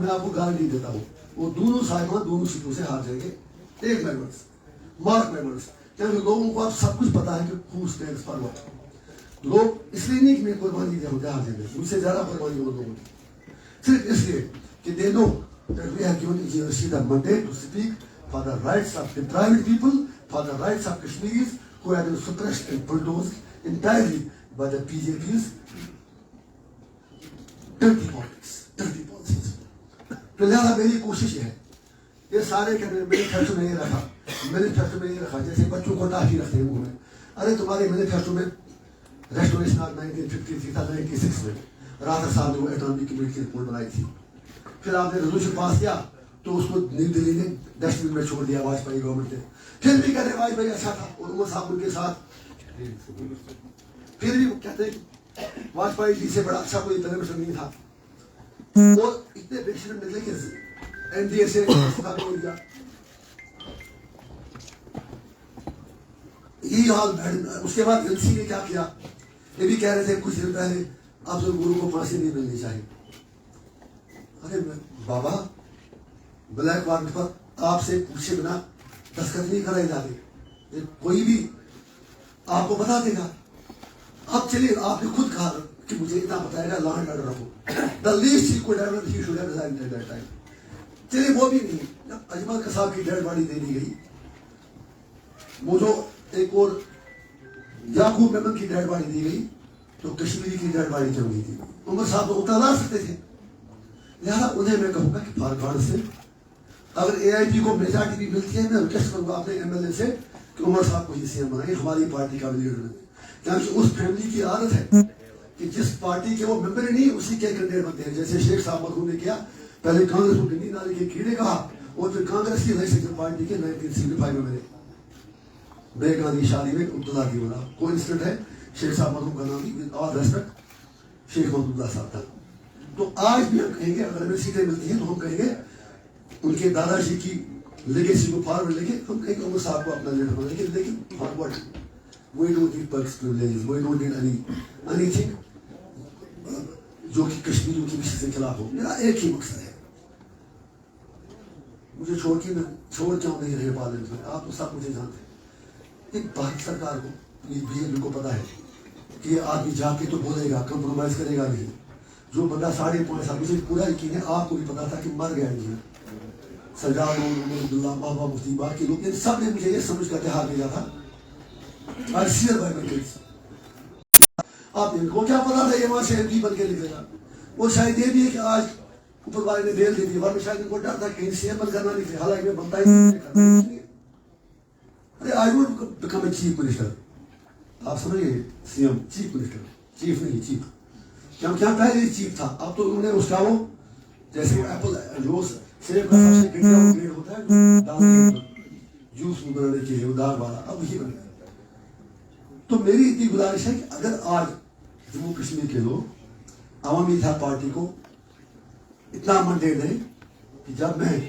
میں آپ کو گارنٹی دیتا ہوں وہ دونوں صاحبان دونوں سیٹوں سے ہار جائیں گے. ایک میمبرس مارک میمبرس. کیونکہ لوگوں کو اب سب کچھ پتا ہے کہ who stands for what. لوگ اس لیے نہیں کہ میں قربانی دے ہار دیں گے, مجھ سے زیادہ قربانی وہ لوگوں کی, صرف اس لیے کہ they know that we have given EJRC the mandate to speak for the rights of deprived people, for the rights of Kashmiris who have been suppressed and bulldozed entirely by the BJP's dirty politics, dirty policies. تو لہٰذا میری کوشش ہے, یہ سارے کہتے ہیں manifesto میں یہ رکھا, مینیفیسٹو میں یہ رکھا, جیسے بچوں کو ٹافی رکھتے ہیں منہ میں. ارے تمہارے مینیفیسٹو میں ریسٹوریشن آف 1953 تھا, 96 میں راجا صاحب نے وہ اٹامک کمیٹی کی رپورٹ بنائی تھی. پھر آپ نے ریزولوشن پاس کیا تو اس کو نئی دلی نے ڈسٹ بن میں چھوڑ دیا واجپئی گورنمنٹ نے. پھر بھی کہتے ہیں واجپئی اچھا تھا, اور عمر صاحب ان کے ساتھ, پھر بھی کہتے ہیں واجپئی جی سے بڑا اچھا کوئی پرائم منسٹر نہیں تھا. وہ اتنے پیشنٹ نکلے کہ این ڈی اے سے استعفیٰ کر دیا. یہی حال. اس کے بعد ایل سی نے کیا کیا, یہ بھی کہہ رہے تھے کچھ دن پہلے افضل گرو کو پھانسی نہیں ملنی چاہیے. ارے بابا, بلیک وارنٹ پر آپ سے پوچھے بنا دستخط نہیں کرائی جاتے, کوئی بھی آپ کو بتا دے گا. اب چلیے آپ نے خود کہا کہ مجھے اتنا بتائے گا لا اینڈ آرڈر رکھو. the least he could have done, he should have resigned at that time. چلیے وہ بھی نہیں. جب اجمل قصاب کی ڈیڈ باڈی دے دی گئی, وہ جو ایک اور یعقوب میمن کی ڈیڈ باڈی دی گئی, تو کشمیری کی ڈیڈ باڈی کیوں نہیں دی؟ عمر صاحب تو اتنا لا سکتے تھے. لہٰذا انہیں میں کہوں گا کہ فارغان سے اگر اے آئی پی کو میجارٹی بھی ملتی ہے, میں ریکویسٹ کروں گا اپنے ایم ایل اے سے کہ عمر صاحب کو یہ سی ایم بنائیں, ہماری پارٹی کا لیڈر بنائیں. کیونکہ اس فیملی کی عادت ہے کہ جس پارٹی کے وہ ممبر ہی نہیں اسی کے کینڈیڈیٹ بنتے ہیں. جیسے شیخ صاحب مرحوم نے کیا, پہلے کانگریس کو ڈنڈی نالے کے کیڑے کہا, اور پھر کانگریس کی لیجسلیٹر پارٹی کے 1975 میں بے گاندھی شادی میں عبداللہ دی بنا. کو انسٹنٹ ہے, شیخ صاحب مرحوم کا نام بھی ود آل ریسپیکٹ شیخ محمد اللہ صاحب تھا. تو آج بھی ہم کہیں گے اگر ہمیں سیٹیں ملتی ہیں تو ہم کہیں گے ان کے دادا جی کی لیگیسی کو فارورڈ لے کے ہم کہیں گے عمر صاحب کو اپنا لیڈر بنائیں گے. لیکن forward we don't need perks privileges, we don't need anything جو کہ کشمیریوں کی مشن کے خلاف ہو. میرا ایک ہی مقصد ہے, مجھے چھوڑ کیوں نہیں رہے پارلیمنٹ میں, آپ تو سب مجھے جانتے ہیں. ایک بھارت سرکار کو, بی جے پی کو پتا ہے کہ یہ آدمی جا کے تو بولے گا, کمپرومائز کرے گا نہیں. جو بندہ 5.5 سال, مجھے پورا یقین ہے آپ کو بھی پتا تھا کہ مر گیا جی سجاد عبداللہ بابا مفتی باقی لوگ, ان سب نے مجھے یہ سمجھ کر ہار دیا تھا. آپ کو کیا پتا تھا یہ وہاں سے ایم پی بن کے نکلے گا. وہ شاید یہ بھی ہے کہ آج اوپر والے نے بیل دے دی, ورنہ شاید ان کو ڈر تھا کہیں سی ایم بند کرنا نہیں تھے, حالانکہ میں بنتا ہی نہیں. ارے I want to become a chief minister. آپ سمجھے, C M chief minister, chief نہیں چیف. کیا پہلے چیف تھا, اب تو انہوں نے اس کا وہ جیسے وہ ایپل جو سیب کا سب سے گھٹیا وہ گریڈ ہوتا ہے دال جوس بنانے کے لیے, وہ دال والا, اب وہی بن گیا. تو میری اتنی گزارش ہے کہ اگر آج جموں کشمیر کے لوگ عوامی اتحاد پارٹی کو اتنا منڈیٹ دیں کہ جب میں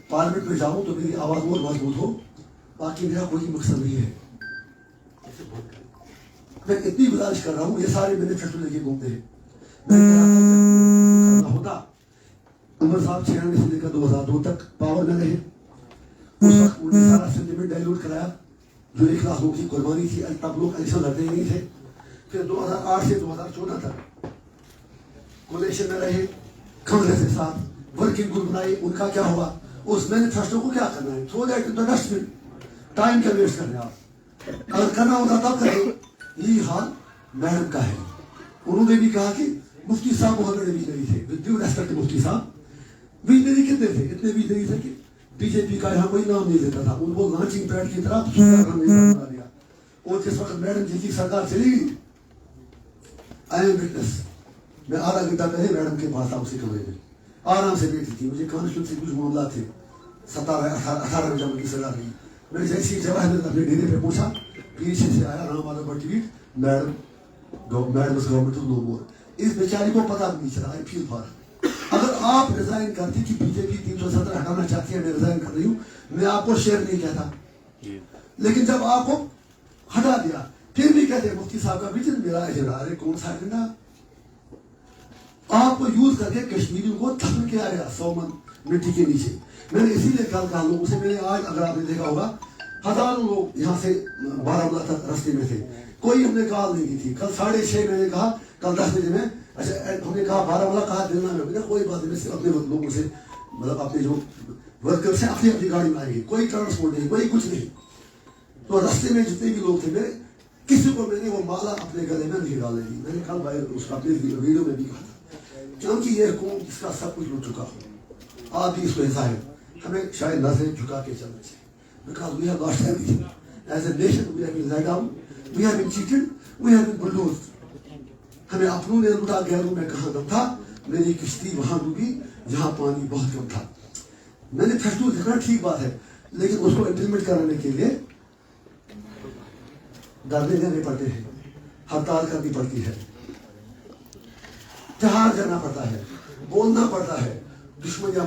پارلیمنٹ میں جاؤں تو میری آواز اور مضبوط ہو, باقی میرا کوئی مقصد نہیں ہے. میں اتنی گزارش کر رہا ہوں, یہ سارے مینیفیسٹو لے کے گھومتے ہیں. کرنا ہوتا, عمر صاحب 96 سے لے کر 2002 تک پاور میں رہے. اس وقت انہوں نے سارا سینٹیمنٹ ڈائلوٹ کرایا, جو 1 لاکھ لوگوں کی قربانی تھی. تب لوگ الیکشن لڑتے ہی نہیں تھے. پھر 2008 سے 2014 تک کولیشن میں رہے کانگریس کے ساتھ, ورکنگ گروپ بنائی. ان کا کیا ہوا, اس مینیفیسٹو کو کیا کرنا ہے, throw that in the dustbin. Time کیا ویسٹ کر رہے ہیں آپ, اگر کرنا ہوتا تب کریں. یہی حال میڈم کا ہے. انہوں نے بھی کہا کہ مفتی صاحب بہت بڑے ویژنری تھے, ود ڈیو ریسپیکٹ مفتی صاحب ویژنری کتنے تھے, اتنے ویژنری تھے کہ بی جے پی کا یہاں کوئی نام نہیں دیتا تھا. ان کو لانچنگ پیڈ کی طرح بنا دیا. اور جس وقت میڈم جی کی سرکار چلی گئی, آئی ایم وٹنس, میں آدھا گھنٹہ پہلے میڈم کے پاس تھا اسی کمرے میں, آرام سے بیٹھی تھی. مجھے کانسٹیٹیوشن سے کچھ معاملات تھے, 17-18 میں جب ان کی سرکار گئی. میں نے جیسی جگہ میں اپنے ڈیرے پہ پوچھا, پیچھے سے آیا رام آدھا بٹی, میڈم گورنمنٹ نو مور. اس بیچاری کو پتا بھی نہیں چلا. آئی فیل فار, اگر آپ ریزائن کرتی کہ بی جے پی 370 ہٹانا چاہتی ہے, میں ریزائن کر رہی ہوں, میں آپ کو شیئر نہیں کہتا. لیکن جب آپ کو ہٹا دیا, پھر بھی کہتے ہیں مفتی صاحب کا ویژن میرا ایجنڈا. ارے کون سا ایجنڈا, آپ کو یوز کر کے کشمیریوں کو دفن کیا گیا 100 من مٹی کے نیچے. میں نے اسی لیے کل کہا لوگوں سے, میں نے آج اگر آپ نے دیکھا ہوگا ہزاروں لوگ یہاں سے بارہمولہ تک راستے میں تھے, کوئی ہم نے کال نہیں کی تھی. کل 6:30 میں نے کہا, کل 10 بجے میں, اچھا ہم نے کہا بارہمولہ کہا دلنا میں, کوئی بات نہیں, صرف اپنے لوگوں سے مطلب اپنے جو ورکر سے اپنی اپنی گاڑی میں آئے گی, کوئی ٹرانسپورٹ نہیں, کوئی کچھ نہیں. تو راستے میں جتنے بھی لوگ تھے, میرے کسی کو میں نے وہ مالا اپنے گلے میں نہیں ڈالنے دی. میں نے کل اس کا اپنے ویڈیو میں بھی کہا تھا, کیونکہ یہ قوم اس کا سب کچھ لوٹ چکا, آپ بھی اس کو حصہ ہے, ہمیں شاید نظریں جھکا کے چلنا چاہیے. Because we have lost everything. As a nation, we have been let down, we have been cheated, we have been bulldozed. ہمیں اپنوں نے لوٹا, غیروں میں کہاں دم تھا. میری کشتی وہاں ڈوبی جہاں پانی بہت کم تھا. میں نے پھر تو دیکھنا ٹھیک بات ہے, لیکن اس کو امپلیمنٹ کرنے کے لیے دھرنے دینے پڑتے ہیں, ہڑتال کرنی پڑتی ہے, تہار کرنا پڑتا ہے, بولنا پڑتا ہے, دشمنیاں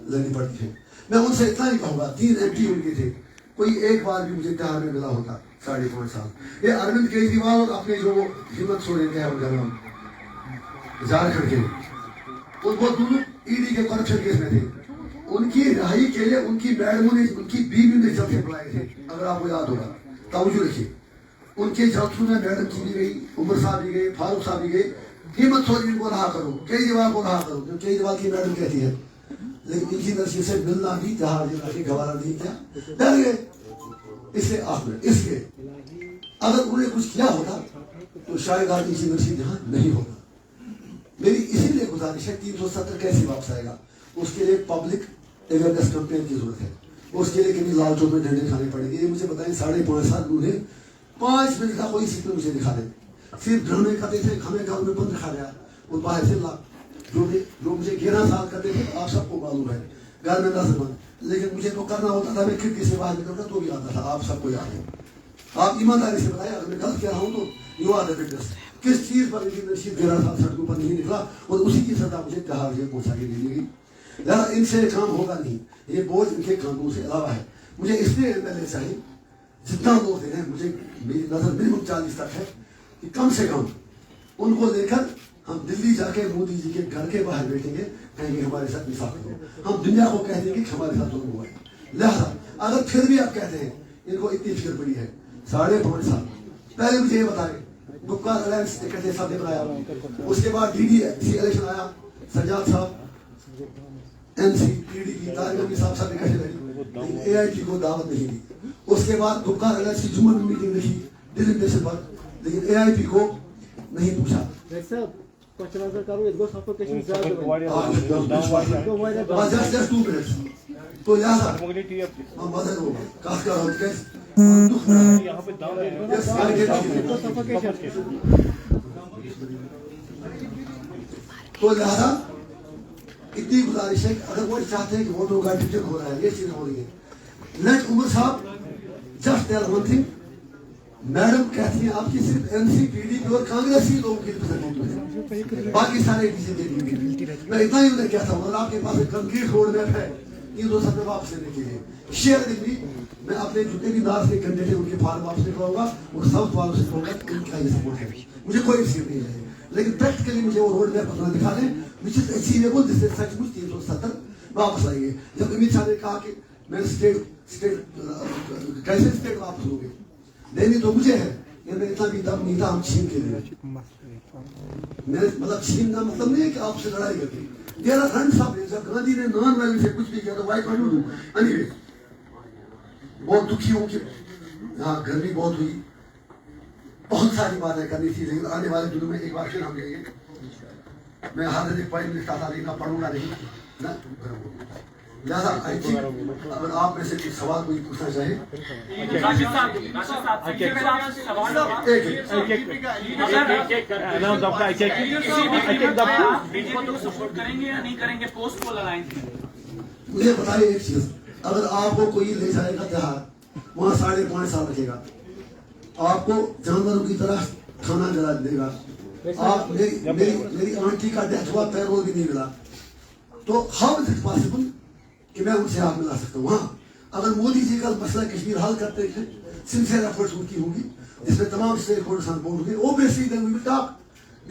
لڑنی پڑتی ہے. میں ان سے اتنا ہی کہوں گا, 3 MP ان کے تھے, کوئی ایک بار بھی مجھے تہار میں ملا ہوتا 5.5 سال. یہ اروند کیجریوال اور اپنے جو ہمت سورین کے ان کا نام جھارکھنڈ کے, وہ دونوں ED کے کرپشن کیس میں تھے. ان کی رہائی کے لیے ان کی میڈموں نے, ان کی بیوی نے جلسے بلائے تھے, اگر آپ کو یاد ہوگا, توجہ رکھیے. ان کے جلسوں میں میڈم کی بھی گئی, عمر صاحب بھی گئے, فاروق صاحب بھی گئے. ہمت سورین کو رہا کرو, کیجریوال کو رہا کرو, کیجریوال کی میڈم کہتی ہے. لیکن انجینئر سے ملنا بھی تہار جیلا کے گوارا نہیں کیا, ڈر گئے. اس سے اس لیے اگر انہیں کچھ کیا ہوتا تو شاید آج انجینئر یہاں نہیں ہوگا. میری اسی لیے گزارش ہے, 370 کیسے واپس آئے گا, اس کے لیے پبلک اویئرنیس کمپین کی ضرورت ہے. اس کے لیے کبھی لال چوک میں ڈنڈے کھانے پڑیں گے. یہ مجھے بتائیں 5.5 سال انہیں 5 منٹ کا کوئی سیکوینس مجھے دکھا دیں. صرف ڈرامے کرتے تھے, ہمیں گھر میں بند رکھا گیا, اور باہر سے جو مجھے 11 سال کرتے تھے, آپ سب کو معلوم ہے, گھر میں نظر بند. لیکن مجھے تو کرنا ہوتا تھا, میں کھڑکی سے باہر نکلتا تو بھی آتا تھا, آپ سب کو یاد ہے. آپ ایمانداری سے بتائیں, اگر میں غلط کہہ رہا ہوں تو یو آر دا وٹنس. کس چیز پر انجینئرشپ 11 سال سڑکوں پر نہیں نکلا, اور اسی کی سزا مجھے تہار جیل پہنچا کے دی گئی. لہٰذا ان سے کام ہوگا نہیں, یہ بوجھ ان کے قانون سے علاوہ ہے. مجھے اس لیے MLA چاہیے, جتنا لوگ دے رہے ہیں, مجھے میری نظر منیمم 40 تک ہے, کہ کم سے کم ان کو لے کر ہم دلی جا کے مودی جی کے گھر کے باہر بیٹھیں گے, کہیں گے ہمارے ساتھ انصاف کرو. ہم دنیا کو کہہ دیں گے کہ ہمارے ساتھ ظلم ہوا ہے. لہٰذا اگر پھر بھی آپ کہتے ہیں ان کو اتنی فکر پڑی ہے, 5.5 سال پہلے مجھے یہ بتائیں, گپکار الائنس اکٹھے صاحب نے بنایا, اس کے بعد DDC الیکشن آیا, سجاد صاحب NC PDP طارق صاحب اکٹھے لڑی, لیکن AIT کو دعوت نہیں دی. اس کے بعد گپکار الائنس کی جمعہ میں میٹنگ رکھی ڈیلیمیٹیشن پر, لیکن AIP کو نہیں پوچھا. Just 2 minutes. تو لہٰذا ہم مدد ہوگا کاف کا روز کیس تو لہٰذا اتنی گزارش ہے کہ اگر وہ چاہتے ہیں کہ ووٹوں کا ڈیٹیل ہو رہا ہے, یہ چیزیں ہو رہی ہیں. لیٹ عمر صاحب just tell one thing, madam کہتی ہیں آپ کی صرف NC PDP اور کانگریسی لوگوں کی ریپرزینٹیٹیو ہے, باقی سارے ڈیسیجن دے دی. میں اتنا ہی انہیں کہتا ہوں, اگر آپ کے پاس ایک کنکریٹ روڈ میپ ہے یہ 2 سال میں واپس لینے کے لیے شیئر دیں, میں اپنے جتنے بھی نارتھ کے کینڈیڈیٹ ہیں ان کے فارم واپس نکلاؤں گا, اور ساؤتھ والوں سے کہوں گا ان کا یہ سپورٹ ہے. مجھے کوئی رسیو نہیں ہے, لیکن پریکٹیکلی مجھے وہ روڈ میپ اپنا دکھا دیں وچ از اچیویبل, جس سے سچ مچ 370 واپس آئیں گے. جب امت شاہ نے کہا کہ میں اسٹیٹ کیسے اسٹیٹ واپس ہوں گے, نہیں تو مجھے ہے, میں اتنا بھی دم نہیں تھا ہم چھین کے لیے. میرے مطلب چھیننا مطلب نہیں ہے کہ آپ سے لڑائی کر کے. There are friends of his, جب گاندھی نے نان وائلنس سے کچھ بھی کیا تو why can't you do? Anyway, بہت دکھی ہوں کہ ہاں گرمی بہت ہوئی, بہت ساری باتیں کرنی تھی, لیکن آنے والے دنوں میں ایک بار پھر ہم لیں گے. میں ہر ایک پوائنٹ لکھتا تھا لیکن پڑھوں گا نہیں نا. لہٰذا اگر آپ میں سے کچھ سوال کوئی پوچھنا چاہے. مجھے بتائیے ایک چیز, اگر آپ کو کوئی لے جائے گا تہار, وہاں 5.5 سال رکھے گا, آپ کو جانوروں کی طرح کھانا جلا دے گا, آپ میری آنٹی کا ڈیتھ ہوا, پیرول بھی نہیں ملا, تو ہاؤ از اٹ پاسبل کہ میں ان سے آپ ملا سکتا ہوں. ہاں اگر مودی جی کا مسئلہ کشمیر حل کرتے ہیں, سنسیئر ایفرٹس ان کی ہوگی, جس میں تمام اسٹیک ہولڈرز آن بورڈ ہوں گے, obviously then we will talk.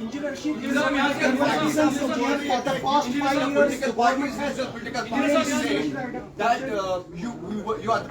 Engineer Rashid, for the past 5 years, the government has that you are the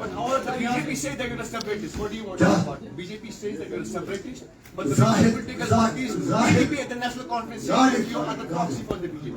But how the BJP says they're going to separate this? What do you want to talk about? BJP says they're going to separate this, but the political parties, BJP at the national conference says you are the proxy for the BJP.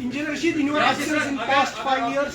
Engineer Rashid, in your absence in past 5 years,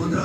15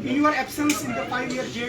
In your absence in the 5-year jail,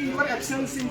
in your absence in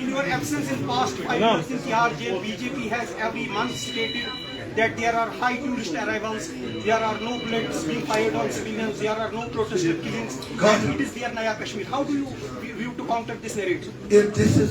in your absence in past 5 years in Tihar jail, BJP has every month stated that there are high tourist arrivals, there are no bullets being fired on civilians, there are no protester killings, and it is their Naya Kashmir. How do you view to counter this narrative? if this is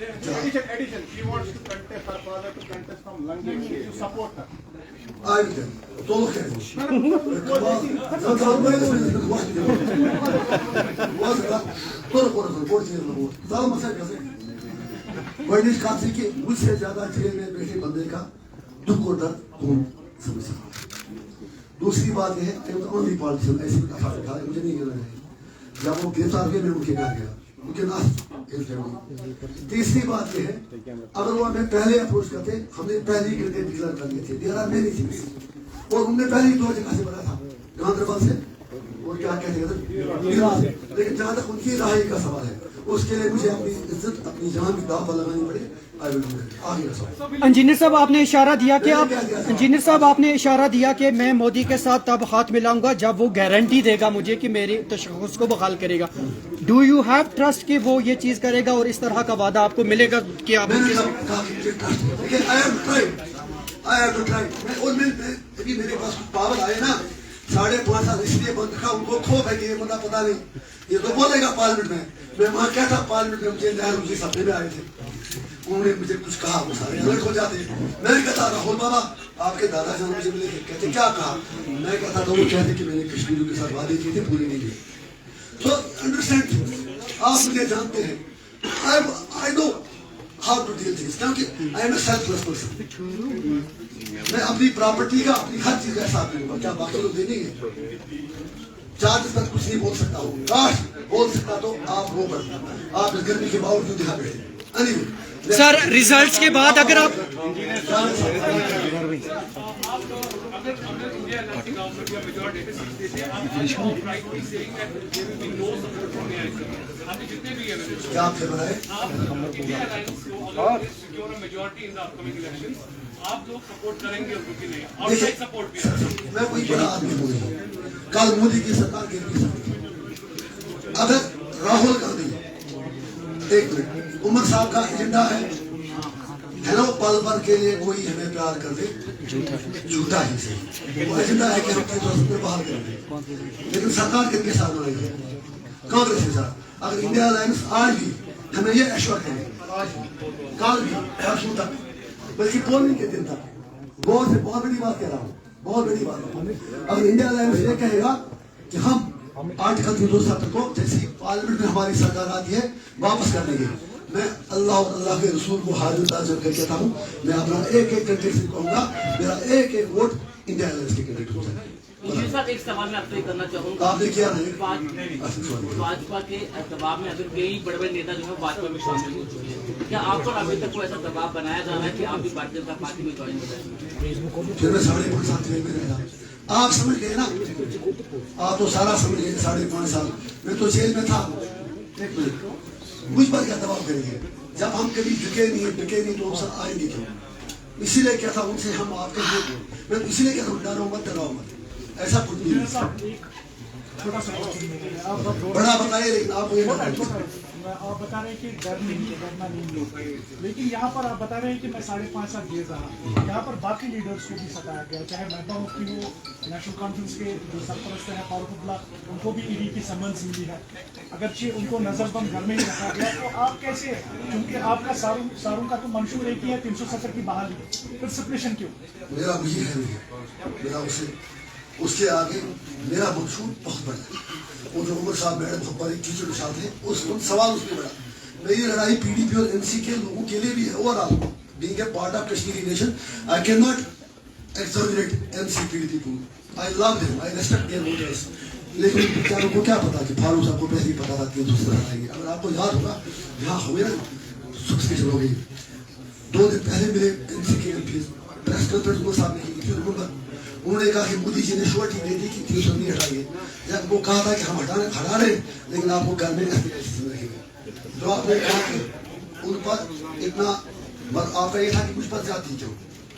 Addition. She wants to contest her father to contest from Lange. You support her. Aynen. Dolu gelmiş. گۄڈنِچ کتھ یہ کہ مجھ سے زیادہ jail میں بیٹھے بندے کا دکھ اور درد کون سمجھ سکتا ہے. دوسری بات یہ ہے کہ اونلی پالیٹیشن ایسی بھی افراد اٹھائے مجھے نہیں کہنا ہے. جب وہ گرفتار ہوئے میں ان کے گھر گیا ان کے ناس. تیسری بات یہ ہے اگر وہ ہمیں پہلے اپروچ کرتے ہم نے پہلے ہی کرتے ڈکلیئر کر لیے تھے. دیر آر مینی تھنگس اور ہم نے پہلے ہی 2 جگہ سے بنا تھا گاندربل سے اور کیا کہتے ہیں. لیکن جہاں تک ان کی رہائی کا سوال ہے اس کے لیے مجھے اپنی عزت اپنی جان کی داو پر لگانی پڑے. انجینئر صاحب آپ نے اشارہ دیا کہ انجینئر صاحب آپ نے اشارہ دیا کہ میں مودی کے ساتھ تب ہاتھ ملاؤں گا جب وہ گارنٹی دے گا مجھے کہ میرے تشخص کو بحال کرے گا. ڈو یو ہیو ٹرسٹ کہ وہ یہ چیز کرے گا اور اس طرح کا وعدہ آپ کو ملے گا کہ آپ میرے پاس پاور آئے نا 5.5 سال اس لیے بند رکھا ان کو کھو ہے کہ یہ بندہ پتا نہیں یہ تو بولے گا پارلیمنٹ میں وہاں کیا تھا پارلیمنٹ میں مجھے نہرو جی سبھے میں آئے تھے انہوں نے مجھے کچھ کہا وہ سارے الرٹ ہو جاتے. میں کہتا راہل بابا آپ کے دادا جان مجھے ملے تھے کہتے کیا کہا میں کہتا تھا وہ کہتے کہ میں نے کشمیریوں کے ساتھ وعدے کیے تھے پورے نہیں کیے. تو انڈرسٹینڈ آپ مجھے جانتے ہیں I know how to deal things کیونکہ I am a selfless person. میں اپنی پراپرٹی کا اپنی ہر چیز کا حساب دوں گا. کیا باقی لوگ دیں گے 4 دن تک کچھ نہیں بول سکتا ہوں. کاش بول سکتا تو آپ وہ بڑھتا آپ اس گرمی کے باوجود یہاں بیٹھے. سر ریزلٹس کے بعد اگر آپ میں کوئی بڑا آدمی ہوں کل مودی کی سرکار گر بھی سکتی. اگر راہل گاندھی ایک منٹ عمر صاحب کا ایجنڈا ہے ہیلو پل بھر کے لیے کوئی ہمیں پیار کر دے جھوٹا ہی سے وہ ایجنڈا ہے کہ ہم 3,000 روپے باہر کر دیں. لیکن سرکار کن کے ساتھ بنائی ہے کانگریس کے ساتھ. اگر انڈیا الائنس آج بھی ہمیں یہ ایشور کرے کل بھی پرسوں تک بلکہ پولنگ کے دن تک بہت بڑی بات کہہ رہا ہوں بہت بڑی بات. اگر انڈیا الائنس یہ کہے گا کہ ہم آرٹیکل 370 کو جیسی پارلیمنٹ میں ہماری سرکار آتی ہے واپس کر دیں گے میں اللہ اور اللہ کے رسول کو حاضر تاجر کر کہتا ہوں میں اپنا ایک کینڈیڈیٹ سے کہوں گا میرا ایک ووٹ انڈیا الائنس کے کینڈیڈیٹ کو جائے. صاحب ایک سوال میں آپ سے کرنا چاہوں گا. آپ نے کیا بھاجپا کے دباؤ میں اگر کئی بڑے بڑے نیتا جو ہے بھاجپا میں شامل ہو چکے ہیں کیا آپ پر ابھی تک کوئی ایسا دباؤ بنایا جا رہا ہے کہ آپ بھی بھارتیہ جنتا پارٹی میں جوائن ہو جائیں؟ پھر میں 5.5 سال جیل میں رہا. آپ سمجھ گئے نا آپ تو سارا سمجھ گئے 5.5 سال میں تو جیل میں تھا. ایک منٹ مجھ پر کیا دباؤ کریں گے جب ہم کبھی جھکے نہیں تو ہم سب آئیں گے کیوں. اسی لیے کیا تھا ان سے ہم آپ کے میں اسی لیے کیا تھا ڈراؤ مت ایسا کچھ نہیں. بڑا بتائیے لیکن آپ آپ بتا رہے ہیں کہ ڈرنا نہیں لیکن یہاں پر آپ بتا رہے ہیں کہ میں 5.5 سال جیل رہا. یہاں پر باقی لیڈرز کو بھی ستایا گیا چاہے مہبوبہ مفتی ہو نیشنل کانفرنس کے جو سرپرست ہیں فاروق عبداللہ ان کو بھی ED کی سمنس ملی ہے اگرچہ ان کو نظر بند گھر میں ہی رکھا گیا. تو آپ کیسے کیونکہ آپ کا ساروں کا تو منشور ایک ہی ہے 370 کی بحالی پھر سپریشن کیوں؟ میرا وہی ہے میرا اس کے آگے میرا منشور بہت بڑا ہے. وہ جو عمر صاحب میڈم بھوپال ٹیچر کے ساتھ ہیں ان سوال اس میں بڑا. میری لڑائی PDP اور NC کے لوگوں کے لیے بھی ہے. Over all being a part of Kashmiri nation I cannot exonerate NC PDP کو. I love them, I respect their voters. لیکن بیچاروں کو کیا پتا کہ فاروق صاحب کو پہلے ہی پتا تھا کہ دوسرا آئیں گے. اگر آپ کو یاد ہوگا یہاں ہوئے نا سکسیشن ہو گئی 2 دن پہلے میرے NC کے MPs پریس کانفرنس عمر صاحب نے کی تھی. انہوں نے کہا کہ مودی جی نے شورٹی دے دی کہ 300 نہیں ہٹائیے. جب وہ کہا تھا کہ ہم ہٹا رہے لیکن آپ کو گھر میں رکھیں گے. تو آپ نے کہا کہ ان پر اتنا آپ کا یہ تھا کہ مجھ پر جاتی کیوں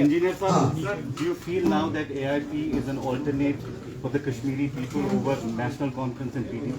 Engineer sir, do you feel now that AIP is an alternate for the Kashmiri people over National Conference and PDP?